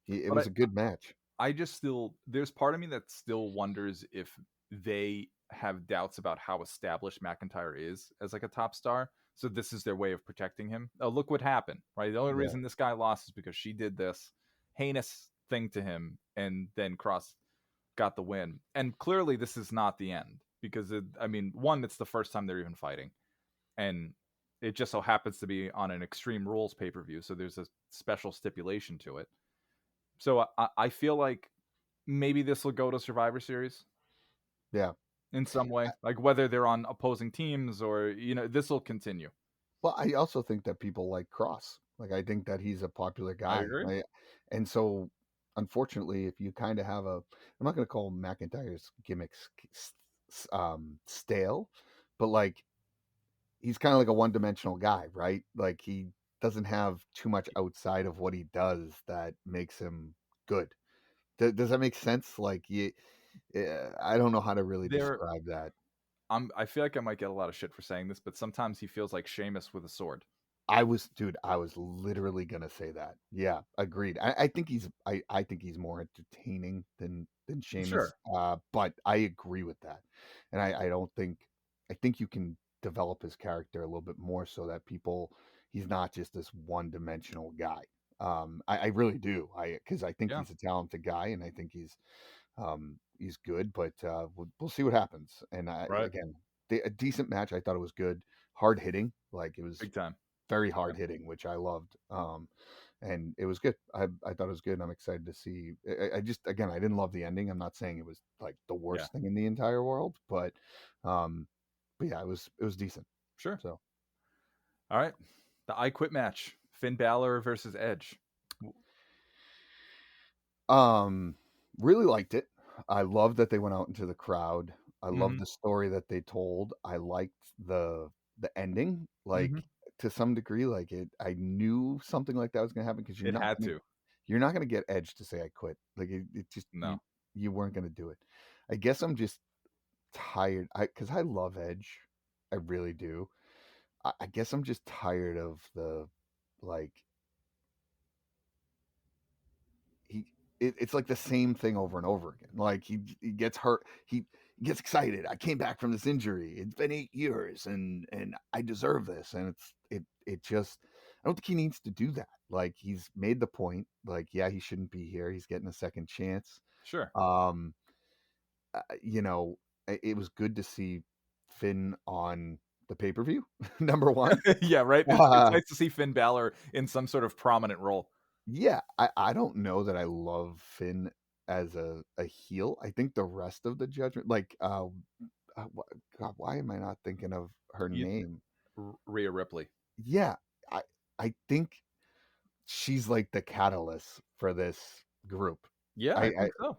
but was a good match. I just still there's part of me that still wonders if they have doubts about how established McIntyre is as like a top star. So this is their way of protecting him. Oh, look what happened, right? The only Yeah. reason this guy lost is because she did this heinous thing to him, and then Cross got the win. And clearly, this is not the end because I mean, one, it's the first time they're even fighting, and it just so happens to be on an Extreme Rules pay per view, so there's a special stipulation to it. So I feel like maybe this will go to Survivor Series Yeah. in some way, like whether they're on opposing teams or this will continue. Well, I also think that people like Cross. Like, I think that he's a popular I guy. agree. And so, unfortunately, if you kind of have I'm not going to call McIntyre's gimmicks stale, but like, he's kind of like a one-dimensional guy, right? Like, he doesn't have too much outside of what he does that makes him good. Does that make sense? Like, I don't know how to really There, describe that. I feel like I might get a lot of shit for saying this, but sometimes he feels like Sheamus with a sword. Dude, I was literally gonna say that. Yeah, agreed. I think he's more entertaining than Sheamus. Sure. But I agree with that. And I don't think, I think you can develop his character a little bit more so that he's not just this one-dimensional guy. I really do. Because I think Yeah. he's a talented guy, and I think he's good, but we'll see what happens. And Right. again, a decent match. I thought it was good, hard hitting. Like, it was Big time. very Yeah. hard hitting, which I loved. And it was good. I thought it was good. And I'm excited to see. I just, again, I didn't love the ending. I'm not saying it was like the Yeah. worst thing in the entire world, um, but yeah, it was decent. Sure. So All right. The I Quit match: Finn Balor versus Edge. um, really liked it. I love that they went out into the crowd. I love Mm-hmm. the story that they told. I liked the ending. Like, Mm-hmm. to some degree, like, I knew something like that was gonna happen, because It had to. you're not gonna get Edge to say I quit. Like, it just, No. you weren't gonna do it. I guess I'm just tired. Because I love Edge. I really do. I guess I'm just tired of the, like, he it's like the same thing over and over again. Like, he gets hurt, he gets excited. I came back from this injury. It's been 8 years, and I deserve this. And it just, I don't think he needs to do that. Like, he's made the point. Like, yeah, he shouldn't be here. He's getting a second chance. Sure. Um, you know, it was good to see Finn on the pay-per-view, number one. Yeah, right. It's nice to see Finn Balor in some sort of prominent role. Yeah, I don't know that I love Finn as a heel. I think the rest of the Judgment, like, God, why am I not thinking of her You- name? Rhea Ripley. Yeah, I think she's like the catalyst for this group. Yeah, I I think so.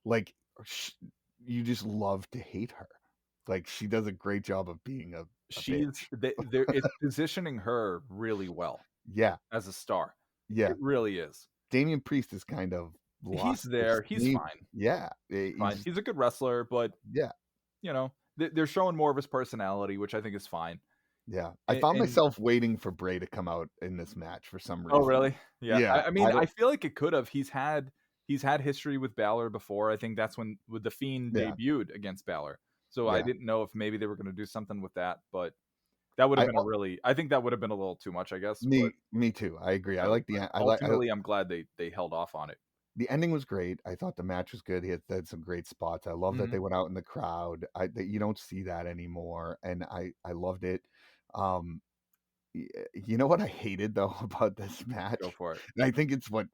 like sh you just love to hate her. Like, she does a great job of being a bitch. It's positioning her really well Yeah, as a star. yeah. It really is. Damian Priest is kind of He's lost his there. He's steam. fine. Yeah, Fine. He's a good wrestler, but yeah, they're showing more of his personality, which I think is fine. yeah. I found And myself waiting for Bray to come out in this match for some oh, reason. really? Yeah. Yeah, I mean, I don't. feel like it could have. He's had history with Balor before. I think that's when with the Fiend Yeah, debuted against Balor. So I yeah. didn't know if maybe they were going to do something with that, but that would have been I think that would have been a little too much, I guess. But Me too. I agree. I like the ultimately, I'm glad they held off on it. the ending was great. I thought the match was good. He had some great spots. I love that Mhm. they went out in the crowd. That you don't see that anymore, and I loved it. Um, you know what I hated though about this match, Go for it. and I think it's what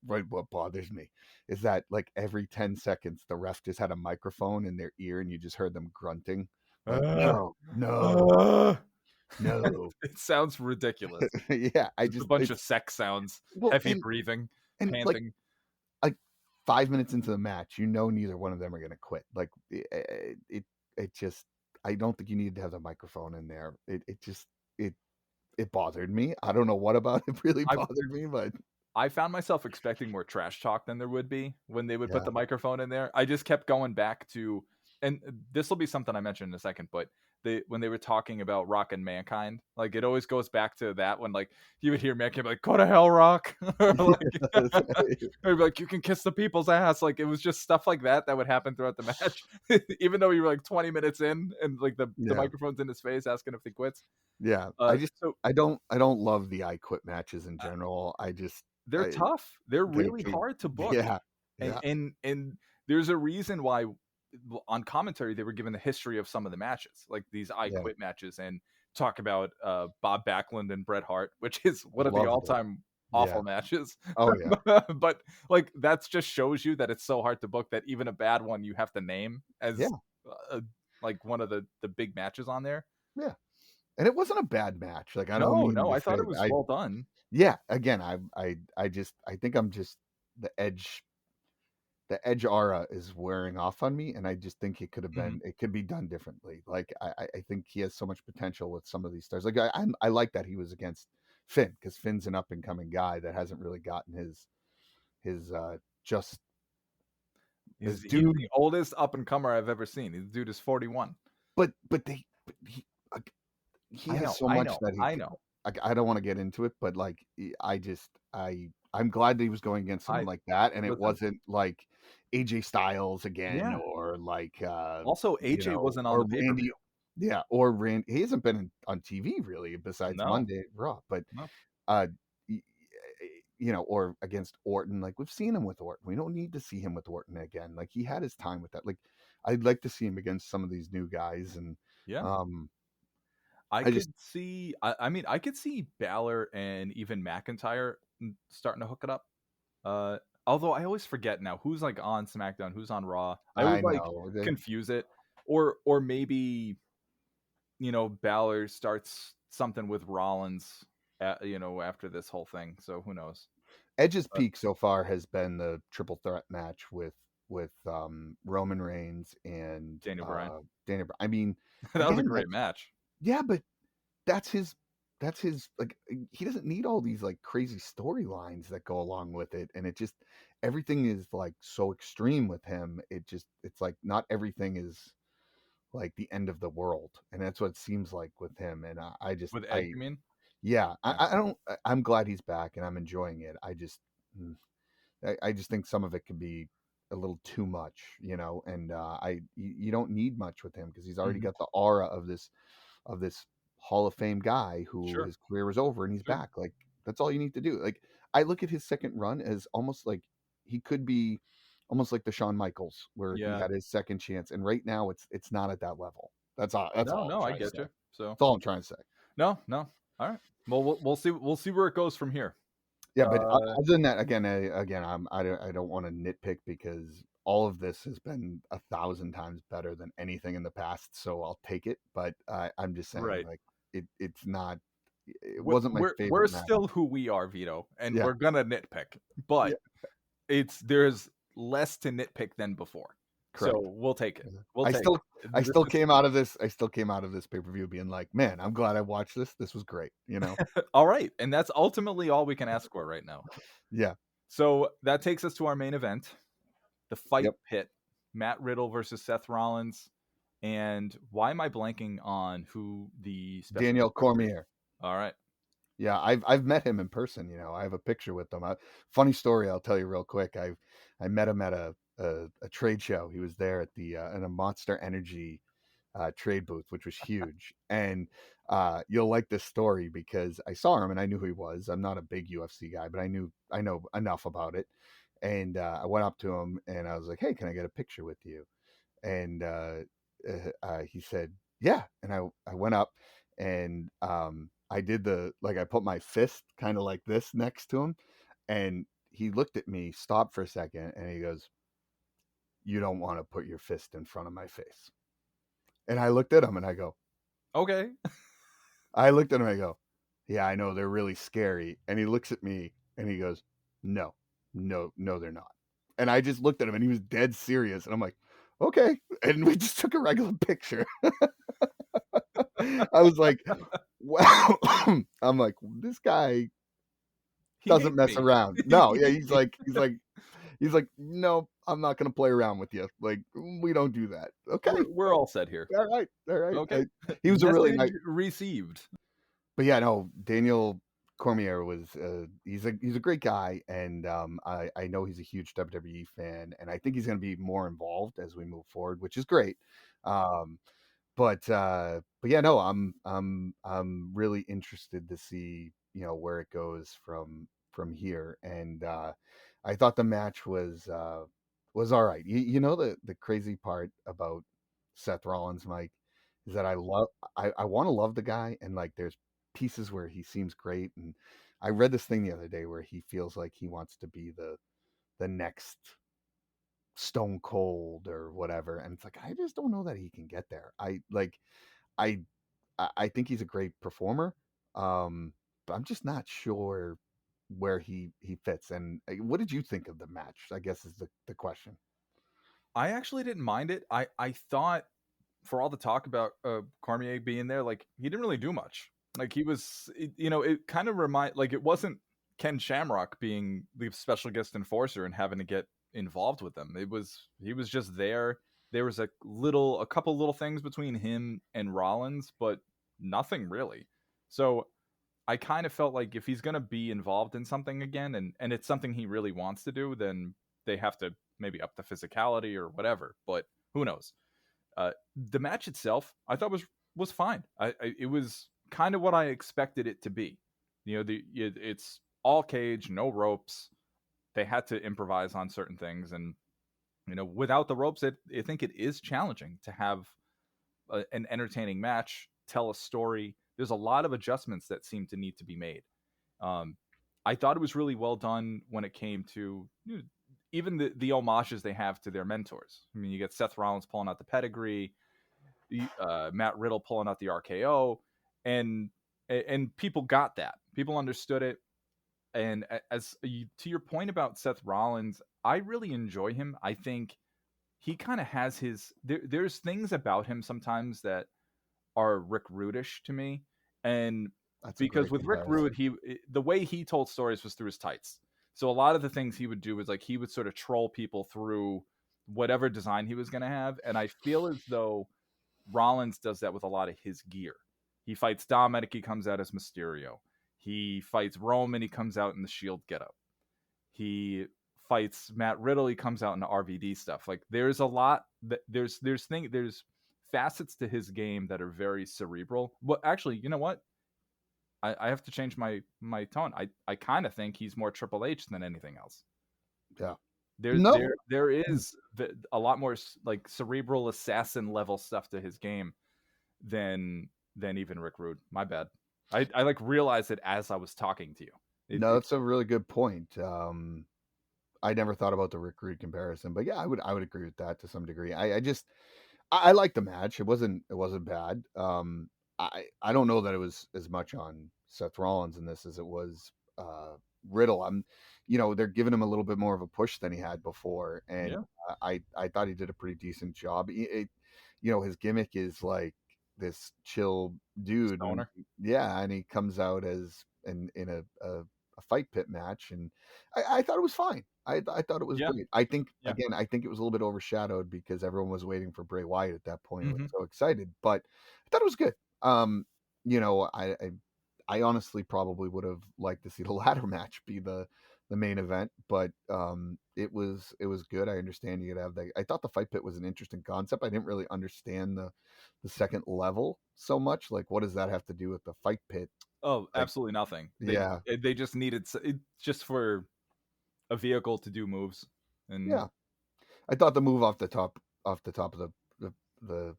bothers me is that like every 10 seconds the ref just had a microphone in their ear and you just heard them grunting like no, no, no. It sounds ridiculous. Yeah, Just a bunch of it's sex sounds, well, heavy breathing, and panting. like 5 minutes into the match, neither one of them are gonna quit. Like it just I don't think you need to have the microphone in there. It just it it bothered me. I don't know what about it really I bothered me, but I found myself expecting more trash talk than there would be when they would put yeah, the microphone in there. I just kept going back to, and this will be something I mentioned in a second, but when they were talking about Rock and Mankind, like it always goes back to that when like you would hear Mankind be like, "Go to hell, Rock," or like, or be like, "You can kiss the people's ass." Like it was just stuff like that that would happen throughout the match, even though you were like 20 minutes in and like the yeah, microphone's in his face asking if he quits. yeah. So I don't love the I Quit matches in general. they're I tough. They're they, really they hard to book. yeah, And yeah, and there's a reason why on commentary they were given the history of some of the matches, like these I yeah. Quit matches, and talk about Bob Backlund and Bret Hart, which is one of the Loved it. all-time Yeah. awful matches. Oh yeah. But like that's just shows you that it's so hard to book that even a bad one you have to name Yeah. as like one of the big matches on there. Yeah. And it wasn't a bad match. Like I don't No, mean no, to I say thought it was well done. yeah, again, I think I'm just the edge aura is wearing off on me, and I just think Mhm. it could be done differently. Like I think he has so much potential with some of these stars. Like I like that he was against Finn because Finn's an up and coming guy that hasn't really gotten his just his He's due. the oldest up and comer I've ever seen. The dude is 41. But like, he I has know, so I much know, that he I could. know. I don't want to get into it, but like I'm glad that he was going against someone I like that, and it listen. wasn't like AJ Styles again, Yeah. or like Also, AJ wasn't on or the pay per Randy. view. Yeah, or Randy. He hasn't been on TV really besides No, Monday Raw, but no. uh, y- or against Orton. Like we've seen him with Orton. We don't need to see him with Orton again. Like he had his time with that. Like I'd like to see him against some of these new guys, and Yeah, um, I I just could see. I mean, I could see Balor and even McIntyre starting to hook it up. Uh, Although I always forget now who's like on SmackDown, who's on Raw. I always I like know. confuse it, or maybe Balor starts something with Rollins. After this whole thing. So who knows? Edge's But peak so far has been the triple threat match with Roman Reigns and Daniel Bryan. Daniel. I mean, That was a again, great match. yeah, but that's his like he doesn't need all these like crazy storylines that go along with it, and it just everything is like so extreme with him. It's like not everything is like the end of the world, and that's what it seems like with him. And I just With Edge, you mean? yeah, Yeah. I don't. I'm glad he's back, and I'm enjoying it. Mm, I just think some of it can be a little too much, and you don't need much with him because he's already Mhm. got the aura of this Hall of Fame guy who Sure, his career was over and he's sure. back. Like that's all you need to do. Like I look at his second run as almost like he could be almost like the Shawn Michaels, where he Yeah. had his second chance. And right now, it's not at that level. That's all. That's all I'm No, I trying to get say. you. So That's all I'm trying to say. no. All right. Well, we'll see. We'll see where it goes from here. Yeah, but Uh, other than that, again, I don't want to nitpick because all of this has been 1,000 times better than anything in the past. So I'll take it. But I'm just saying, right. like, it's not. It wasn't my We're favorite match. still who we are, Vito, and Yeah, we're gonna nitpick, but there's less to nitpick than before. correct. So we'll take it. We'll I take still, it. I still came out of this. I still came out of this pay-per-view being like, man, I'm glad I watched this. This was great. You know. All right, and that's ultimately all we can ask for right now. Yeah. So that takes us to our main event, the Fight Yep. Pit, Matt Riddle versus Seth Rollins. And why am I blanking on who the special Daniel guest referee- Cormier. All right. Yeah, I've met him in person. You know, I have a picture with him. Funny story, I'll tell you real quick. I met him at a trade show. He was there at the in a Monster Energy trade booth, which was huge. And you'll like this story because I saw him and I knew who he was. I'm not a big UFC guy, but I know enough about it. And I went up to him and I was like, "Hey, can I get a picture with you?" And he said, "Yeah." And I went up and I did I put my fist kind of like this next to him, and he looked at me, stopped for a second, and he goes, "You don't want to put your fist in front of my face." And I looked at him and I go, Okay. I looked at him and I go, "Yeah, I know they're really scary." And he looks at me and he goes, "No, no, no, they're not." And I just looked at him and he was dead serious. And I'm like, "Okay." And we just took a regular picture. I was like, wow. I'm like, this guy He doesn't hates mess me. around. No, yeah, he's like, no, I'm not gonna play around with you. Like, we don't do that. Okay, We're all set here. all right, all right. Okay. He was a really nice, Message received. but yeah, no, Daniel Cormier was he's a great guy, and I know he's a huge WWE fan, and I think he's gonna be more involved as we move forward, which is great. Um, but yeah, no, I'm really interested to see, you know, where it goes from here. And I thought the match was all right. You know, the crazy part about Seth Rollins, Mike, is that I want to love the guy, and like there's pieces where he seems great, and I read this thing the other day where he feels like he wants to be the next Stone Cold or whatever, and it's like I just don't know that he can get there. I I think he's a great performer, but I'm just not sure where he fits. And what did you think of the match? I guess is the question. I actually didn't mind it. I thought for all the talk about Cormier being there, like he didn't really do much. Like he was, it kind of like it wasn't Ken Shamrock being the special guest enforcer and having to get involved with them. He was just there. There was a couple little things between him and Rollins, but nothing really. So I kind of felt like if he's going to be involved in something again, and it's something he really wants to do, then they have to maybe up the physicality or whatever. But who knows? The match itself, I thought was fine. It was kind of what I expected it to be. It's all cage, no ropes. They had to improvise on certain things, and without the ropes, I think it is challenging to have an entertaining match, tell a story. There's a lot of adjustments that seem to need to be made. I thought it was really well done when it came to even the homages they have to their mentors. I mean, you get Seth Rollins pulling out the pedigree, Matt Riddle pulling out the RKO, and people got that. People understood it. And to your point about Seth Rollins, I really enjoy him. I think he kind of has there's things about him sometimes that are Rick Rude-ish to me. And That's a because great with Rick comparison. Rude, the way he told stories was through his tights. So a lot of the things he would do was like he would sort of troll people through whatever design he was going to have. And I feel as though Rollins does that with a lot of his gear. He fights Dominic, he comes out as Mysterio. He fights Roman, he comes out in the Shield getup. He fights Matt Riddle, he comes out in the RVD stuff. Like there's a lot that there's facets to his game that are very cerebral. But actually, you know what? I have to change my tone. I kind of think he's more Triple H than anything else. Yeah. No, There is a lot more like cerebral assassin level stuff to his game than even Rick Rude. My bad. I like realized it as I was talking to you. no, that's a really good point. I never thought about the Rick Rude comparison, but yeah, I would agree with that to some degree. I like the match. It wasn't bad. I don't know that it was as much on Seth Rollins in this as it was Riddle. They're giving him a little bit more of a push than he had before, and Yeah. I thought he did a pretty decent job. His gimmick is like this chill dude, Stoner. and he comes out as in a fight pit match, and I thought it was fine. I thought it was Yeah. great. I think Yeah. again, I think it was a little bit overshadowed because everyone was waiting for Bray Wyatt at that point. I was Mhm. so excited, but I thought it was good. Um, I honestly probably would have liked to see the ladder match be the main event, but it was good. I understand you could have that. I thought the fight pit was an interesting concept. I didn't really understand the second level so much. Like, what does that have to do with the fight pit? Oh, Like, absolutely nothing. yeah, They just needed just for a vehicle to do moves. And yeah. I thought the move off the top of the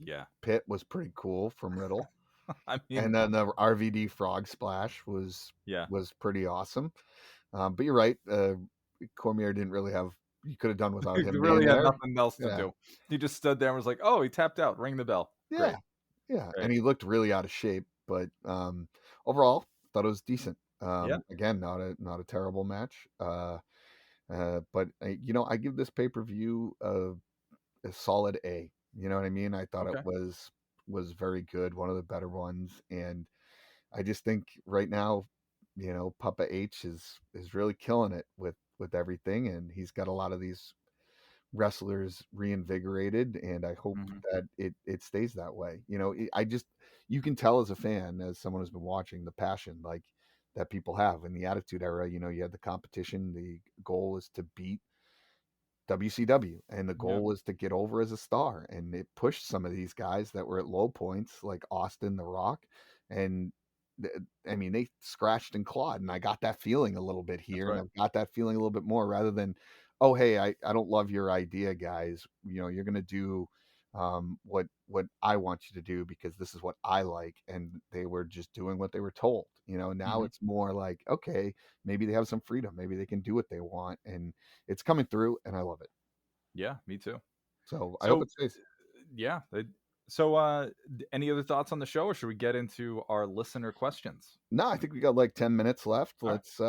yeah. pit was pretty cool from Riddle, I and mean, then the RVD frog splash yeah. was pretty awesome. But you're right, Cormier didn't really have. You could have done without He him being really had there. nothing else to Yeah, do. He just stood there and was like, "Oh, he tapped out. Ring the bell." yeah, Great. yeah. Great. And he looked really out of shape, but overall, thought it was decent. Yeah. Again, not a terrible match. But I give this pay-per-view a solid A. You know what I mean? I thought it Okay. was very good, one of the better ones, and I just think right now, Papa H is really killing it with everything, and he's got a lot of these wrestlers reinvigorated, and I hope Mhm. that it stays that way. You can tell as a fan, as someone who's been watching, the passion like that people have in the Attitude Era. You had the competition. The goal is to beat WCW, and the Yeah. goal was to get over as a star, and it pushed some of these guys that were at low points like Austin, The Rock, and I mean they scratched and clawed, and I got that feeling a little bit That's here, and right. I've got that feeling a little bit more rather than, oh hey, I don't love your idea, guys. You're gonna do what I want you to do because this is what I like, and they were just doing what they were told. Now Mhm. it's more like, okay, maybe they have some freedom, maybe they can do what they want, and it's coming through, and I love it. Yeah, me too. So I hope So, it stays. yeah. So, any other thoughts on the show, or should we get into our listener questions? No, I think we got like 10 minutes left. All right, Let's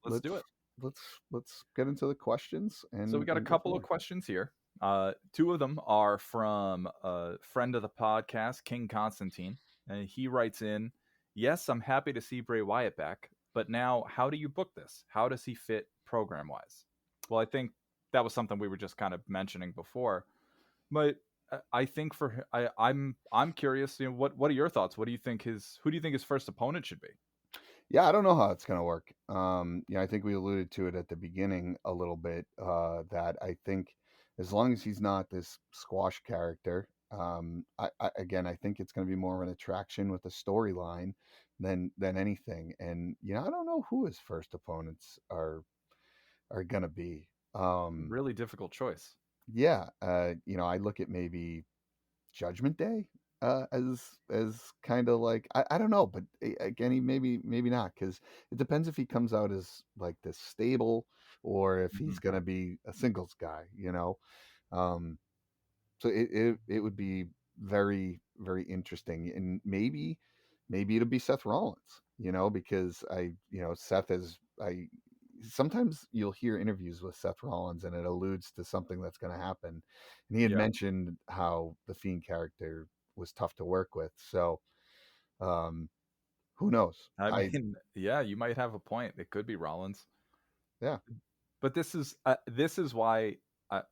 let's do it. let's let's get into the questions So we got a and go couple of forward. questions here. Two of them are from a friend of the podcast, King Constantine, and he writes in, "Yes, I'm happy to see Bray Wyatt back, but now how do you book this? How does he fit program wise?" Well, I think that was something we were just kind of mentioning before, but I think I'm curious. What are your thoughts? What do you think who do you think his first opponent should be? Yeah, I don't know how it's gonna work. I think we alluded to it at the beginning a little bit. That I think as long as he's not this squash character, again, I think it's gonna be more of an attraction with the storyline than anything. And I don't know who his first opponents are gonna be. Really difficult choice. Yeah, I look at maybe Judgment Day as kind of like I don't know, but again, he maybe not because it depends if he comes out as like this stable or if he's Mhm. gonna be a singles guy, Um, so it would be very very interesting, and maybe it'll be Seth Rollins, because Seth is I sometimes you'll hear interviews with Seth Rollins and it alludes to something that's going to happen, and he had Yeah, mentioned how the Fiend character was tough to work with, so um, who knows? I mean, yeah, you might have a point. It could be Rollins. Yeah, But this is why I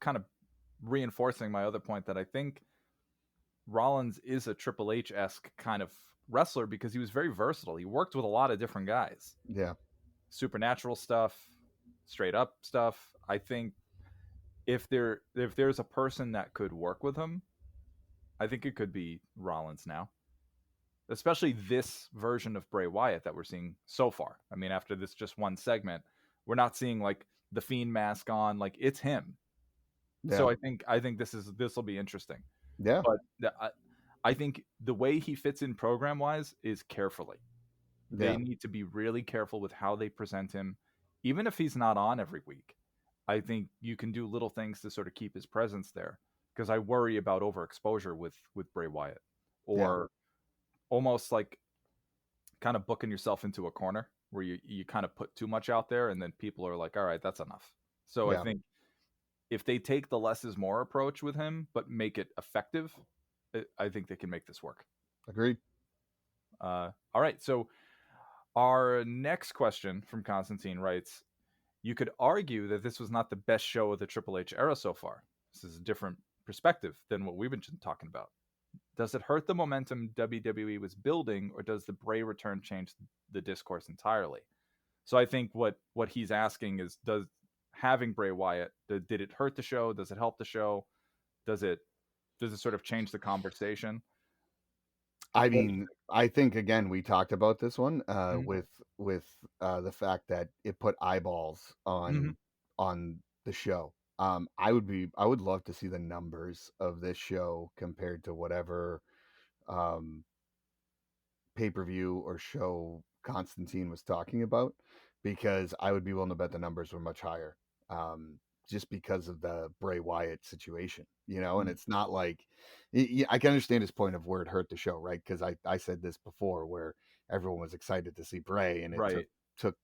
kind of reinforcing my other point that I think Rollins is a Triple H esque kind of wrestler because he was very versatile. He worked with a lot of different guys, yeah, supernatural stuff, straight up stuff. I think if there's a person that could work with him, I think it could be Rollins now, especially this version of Bray Wyatt that we're seeing so far. I mean, after this just one segment, we're not seeing like the Fiend mask on. Like, it's him. Yeah. So I think this will be interesting. Yeah. But I think the way he fits in program wise is carefully. They Yeah. need to be really careful with how they present him, even if he's not on every week. I think you can do little things to sort of keep his presence there, because I worry about overexposure with Bray Wyatt, or almost like kind of booking yourself into a corner where you kind of put too much out there, and then people are like, all right, that's enough. So I Yeah. think if they take the less is more approach with him, but make it effective, I think they can make this work. Agreed. All right. So our next question from Constantine writes, you could argue that this was not the best show of the Triple H era so far. This is a different perspective than what we've been talking about. Does it hurt the momentum WWE was building, or does the Bray return change the discourse entirely? So I think what he's asking is, does having Bray Wyatt, did it hurt the show? Does it help the show? Does it sort of change the conversation? I mean, I think again we talked about this one Mhm. with the fact that it put eyeballs on the show. I would love to see the numbers of this show compared to whatever um, pay-per-view or show Constantine was talking about, because I would be willing to bet the numbers were much higher. Just because of the Bray Wyatt situation, and it's not like I can understand his point of where it hurt the show, right? Because I said this before, where everyone was excited to see Bray, and it Right. took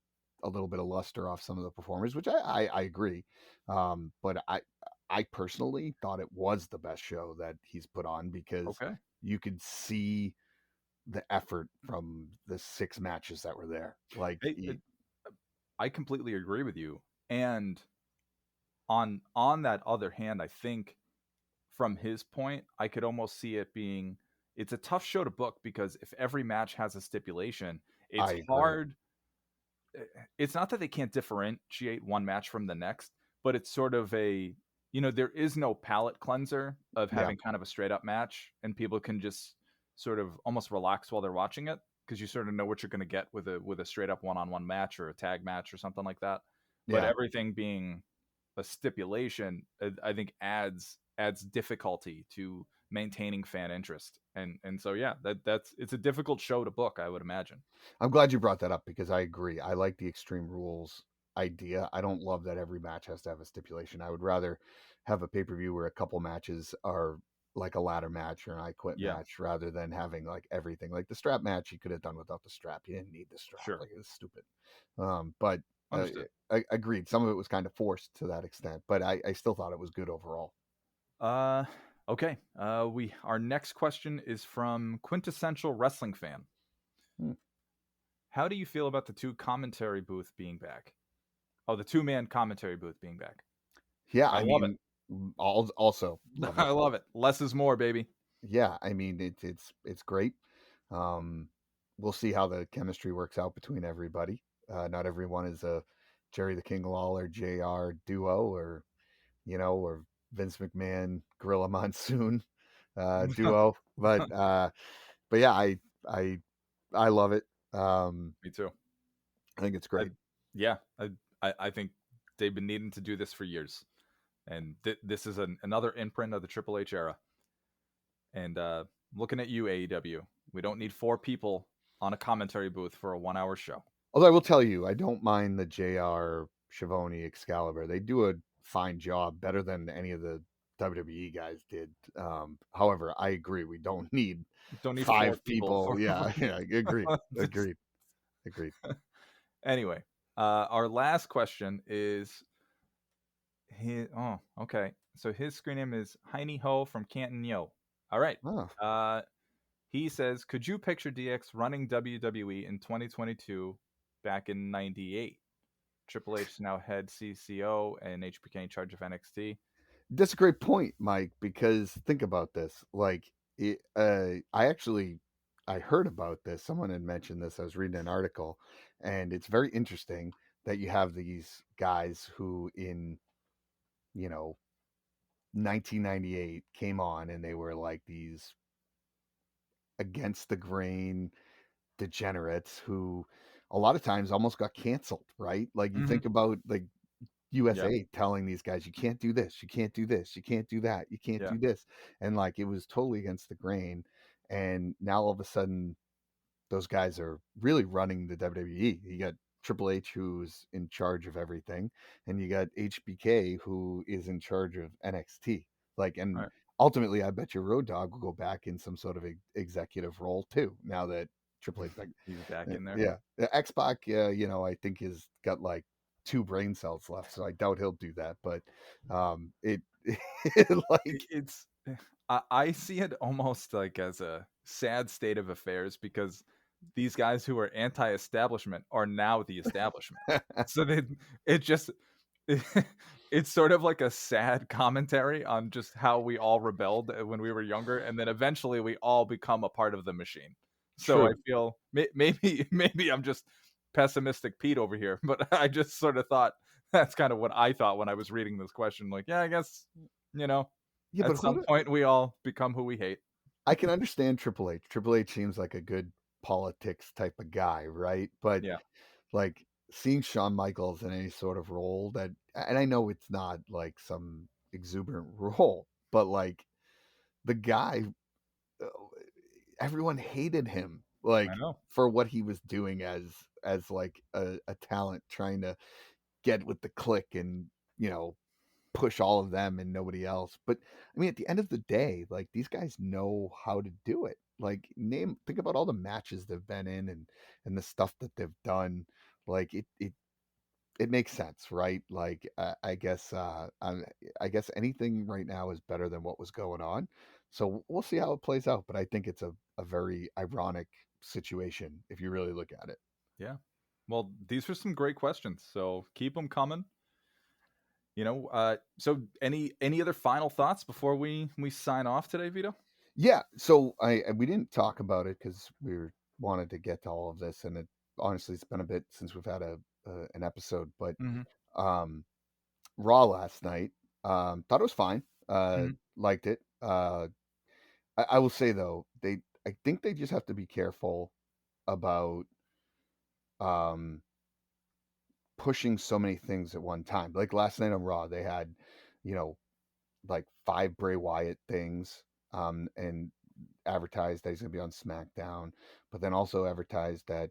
a little bit of luster off some of the performers, which I agree. But I personally thought it was the best show that he's put on, because Okay. you could see the effort from the 6 matches that were there. Like, I completely agree with you. And on that other hand, I think from his point, I could almost see it being, it's a tough show to book, because if every match has a stipulation, it's I agree. hard. It's not that they can't differentiate one match from the next, but it's sort of a, there is no palate cleanser of Yeah. having kind of a straight up match, and people can just sort of almost relax while they're watching it, because you sort of know what you're going to get with a straight up one-on-one match or a tag match or something like that. But Yeah. everything being a stipulation, I think adds difficulty to maintaining fan interest. And so yeah, it's a difficult show to book, I would imagine. I'm glad you brought that up, because I agree. I like the Extreme Rules idea. I don't love that every match has to have a stipulation. I would rather have a pay-per-view where a couple matches are like a ladder match or an I Quit Yeah, match, rather than having like everything. Like the strap match, you could have done without the strap. You didn't need the strap. sure. Like, it was stupid. But Understood. I agreed. Some of it was kind of forced to that extent, but I still thought it was good overall. Okay. Our next question is from Quintessential Wrestling Fan. Hmm. How do you feel about the two commentary booth being back? Oh, the 2-man commentary booth being back. Yeah, I I love it. mean, also love I it. love it. Less is more, baby. Yeah, I mean, it's great. Um, we'll see how the chemistry works out between everybody. Not everyone is a Jerry the King Lawler JR duo, or or Vince McMahon Gorilla Monsoon duo. But yeah, I I love it. Me too. I think it's I, great. yeah, I think they've been needing to do this for years, and this is another imprint of the Triple H era. And looking at you, AEW, we don't need 4 people on a commentary booth for a 1-hour show. Although I will tell you, I don't mind the JR Schiavone Excalibur. They do a fine job, better than any of the WWE guys did. However, I agree. We don't need Don't need 4 5 people people. for Yeah, yeah, agreed, Just- agreed, agreed. Anyway, our last question is okay. So his screen name is Heine Ho from Canton Yo. All right. Oh, He says, could you picture DX running WWE in 2022 back in 98? Triple H now head CCO and HBK in charge of NXT. that's a great point, Mike. Because think about this. Like, I heard about this. Someone had mentioned this. I was reading an article, and it's very interesting that you have these guys who, in you know 1998, came on, and they were like these against the grain degenerates who a lot of times almost got canceled, right? Like, you Mm-hmm. think about, like, USA telling these guys, you can't do this, you can't do this, you can't do that, you can't do this. And like, it was totally against the grain. And now all of a sudden, those guys are really running the WWE. You got Triple H, who's in charge of everything, and you got HBK, who is in charge of NXT. Like, and ultimately, I bet your Road Dogg will go back in some sort of executive role too. Now that Triple H, he's back in there. Yeah, the X-Pac, you know, I think has got like 2 brain cells left, so I doubt he'll do that. But it's I see it almost like as a sad state of affairs, because these guys who are anti-establishment are now the establishment. So it's sort of like a sad commentary on just how we all rebelled when we were younger, and then eventually we all become a part of the machine. So True. I feel maybe I'm just pessimistic Pete over here, but I just sort of thought that's kind of what I thought when I was reading this question. Like, yeah, I guess, you know, at some point we all become who we hate. I can understand Triple H. Triple H seems like a good politics type of guy, right? But like, seeing Shawn Michaels in any sort of role that, and I know it's not like some exuberant role, but like, the guy, everyone hated him, like, for what he was doing as like a talent, trying to get with the clique and, you know, push all of them and nobody else. But I mean, at the end of the day, like, these guys know how to do it. Like, think about all the matches they've been in and the stuff that they've done. Like, it makes sense, right? Like, I guess anything right now is better than what was going on. So we'll see how it plays out. But I think it's a very ironic situation if you really look at it. Yeah. Well, these are some great questions, so keep them coming. You know, so any other final thoughts before we sign off today, Vito? Yeah. So we didn't talk about it because we wanted to get to all of this, and honestly, it's been a bit since we've had an episode. But Raw last night, thought it was fine. Liked it. I will say though, I think they just have to be careful about pushing so many things at one time. Like last night on Raw, they had, you know, like 5 Bray Wyatt things, and advertised that he's gonna be on SmackDown, but then also advertised that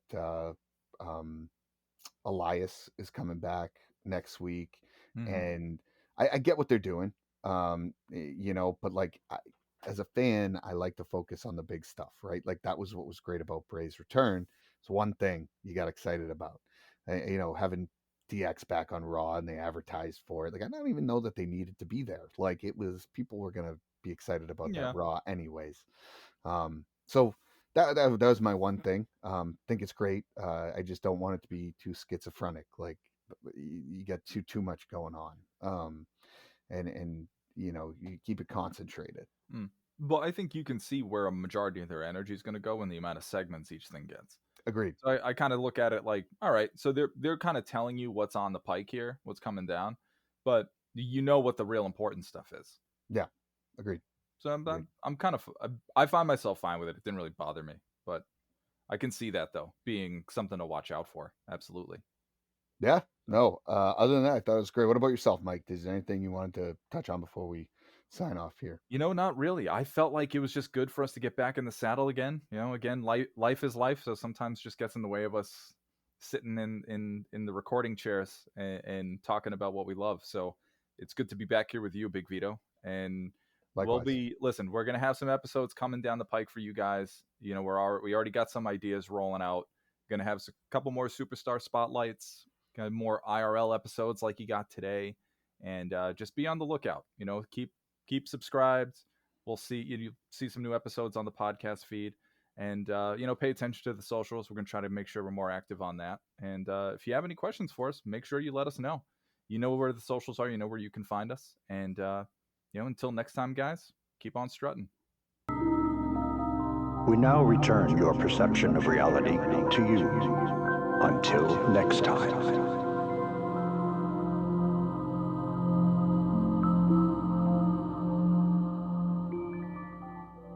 Elias is coming back next week. And I get what they're doing, you know, but like, as a fan, I like to focus on the big stuff, right? Like, that was what was great about Bray's return. It's one thing you got excited about, you know, having DX back on Raw, and they advertised for it. Like, I don't even know that they needed to be there. Like, it was, people were gonna be excited about that Raw anyways. So that was my one thing. Think it's great. I just don't want it to be too schizophrenic. Like, you got too much going on. And you know, you keep it concentrated. Well, I think you can see where a majority of their energy is going to go in the amount of segments each thing gets. Agreed. So I kind of look at it like, all right, so they're kind of telling you what's on the pike here, what's coming down, but you know what the real important stuff is. Yeah, agreed. So I'm kind of, I find myself fine with it. It didn't really bother me, but I can see that though being something to watch out for. Absolutely. Yeah. No. Other than that, I thought it was great. What about yourself, Mike? Is there anything you wanted to touch on before we sign off here? You know, not really. I felt like it was just good for us to get back in the saddle again. You know, again, life is life, so sometimes just gets in the way of us sitting in the recording chairs and talking about what we love. So it's good to be back here with you, Big Vito. And likewise. We're gonna have some episodes coming down the pike for you guys. You know, we already got some ideas rolling out. Gonna have a couple more superstar spotlights, kind of more IRL episodes like you got today, and just be on the lookout. You know, keep subscribed. We'll see you see some new episodes on the podcast feed, and you know, pay attention to the socials. We're gonna try to make sure we're more active on that. And if you have any questions for us, make sure you let us know. You know where the socials are. You know where you can find us. And you know, until next time, guys, keep on strutting. We now return your perception of reality to you. Until next time.